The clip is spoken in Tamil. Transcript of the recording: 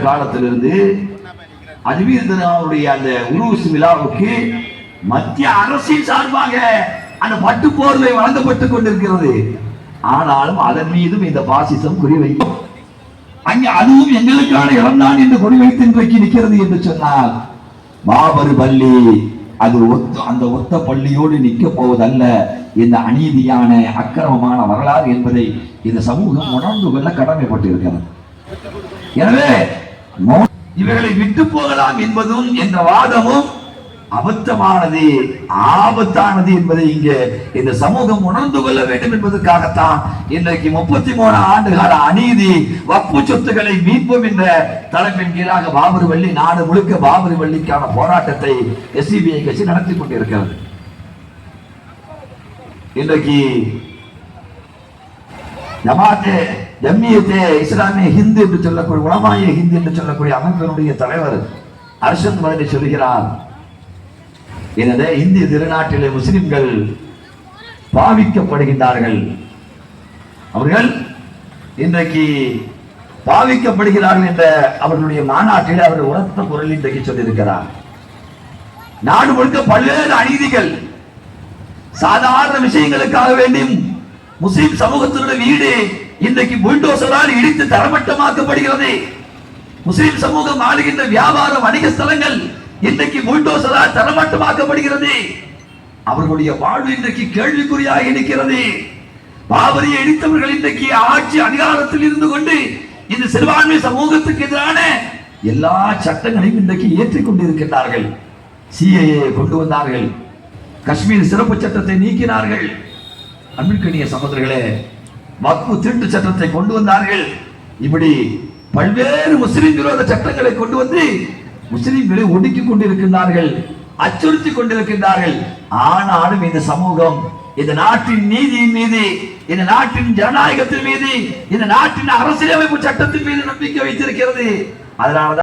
காலத்திலிருந்து அஜ்மீர் திருநாவுடைய அந்த உருவசு விழாவுக்கு மத்திய அரசின் சார்பாக அந்த பட்டு போர்வை வழங்கப்பட்டுக் கொண்டிருக்கிறது. ஆனாலும் அதன் மீதும் இந்த பாசிசம் குறிவைக்கும். அங்கே அதுவும் எங்களுக்கான இடம்தான் என்று குறிவைத்து இன்றைக்கு நிற்கிறது என்று சொன்னால் பாபர் பள்ளி அது அந்த ஒத்த பள்ளியோடு நிற்க போவதல்ல. இந்த அநீதியான அக்கிரமமான வரலாறு என்பதை இந்த சமூகம் உணர்ந்து கொள்ள கடமைப்பட்டிருக்கிறது. எனவே இவர்களை விட்டு போகலாம் என்பதும் என்ற வாதமும் அபத்தமானது, ஆபத்தானது என்பதை இங்கே இந்த சமூகம் உணர்ந்து கொள்ள வேண்டும் என்பதற்காகத்தான் இன்றைக்கு 33 ஆண்டுகால அநீதி வக்ஃபு சொத்துக்களை மீட்போம் என்ற தலைப்பின் கீழாக பாபர் பள்ளி நாடு முழுக்க பாபர் பள்ளிக்கான போராட்டத்தை SCBI கட்சி நடத்தி கொண்டிருக்கிறது. இன்றைக்கு ஜமாத்தே ஜம்மியத்தே இஸ்லாமிய ஹிந்து என்று சொல்லக்கூடிய உலமாய ஹிந்து என்று சொல்லக்கூடிய அமைப்பினுடைய தலைவர் அர்ஷத் மதனி சொல்கிறார், எனவே இந்திய திருநாட்டிலே முஸ்லிம்கள் பாவிக்கப்படுகின்றார்கள். அவர்கள் இன்றைக்கு பாவிக்கப்படுகிறார்கள் என்ற அவர்களுடைய மாநாட்டில் அவர் உரத்த குரல் இன்றைக்கு சொல்லியிருக்கிறார். நாடு முழுக்க பல்வேறு அநீதிகள், சாதாரண விஷயங்களுக்காக வேண்டியும் முஸ்லிம் சமூகத்தினுடைய வீடு இன்றைக்கு புல்டோசரால் இடித்து தரமட்டமாக்கப்படுகிறது. முஸ்லிம் சமூகம் ஆளுகின்ற வியாபார வணிக ஸ்தலங்கள் இன்றைக்கு புல்டோசரால் தரமட்டமாக்கப்படுகிறது. அவர்களுடைய வாழ்வு இன்றைக்கு கேள்விக்குறியாக இருக்கிறது. பாபரியை இடித்தவர்கள் இன்றைக்கு ஆட்சி அதிகாரத்தில் இருந்து கொண்டு இந்த சிறுபான்மை சமூகத்துக்கு எதிரான எல்லா சட்டங்களையும் இன்றைக்கு ஏற்றிக் கொண்டிருக்கிறார்கள். CAA கொண்டு வந்தார்கள், காஷ்மீர் சிறப்பு சட்டத்தை நீக்கினார்கள், அன்பிற்கினிய சகோதரர்களே வக்ஃபு திருட்டு சட்டத்தை கொண்டு வந்தார்கள். இப்படி பல்வேறு முஸ்லிம் விரோத சட்டங்களை கொண்டு வந்து முஸ்லிம்களை ஒடுக்கிக் கொண்டிருக்கின்றார்கள், அச்சுறுத்தி கொண்டிருக்கின்றார்கள். ஆனாலும் இந்த சமூகம் இந்த நாட்டின் நீதியின் மீது, இந்த நாட்டின் ஜனநாயகத்தின் மீது, இந்த நாட்டின் அரசியலமைப்பு சட்டத்தின் மீது நம்பிக்கை வைத்திருக்கிறது. அதனால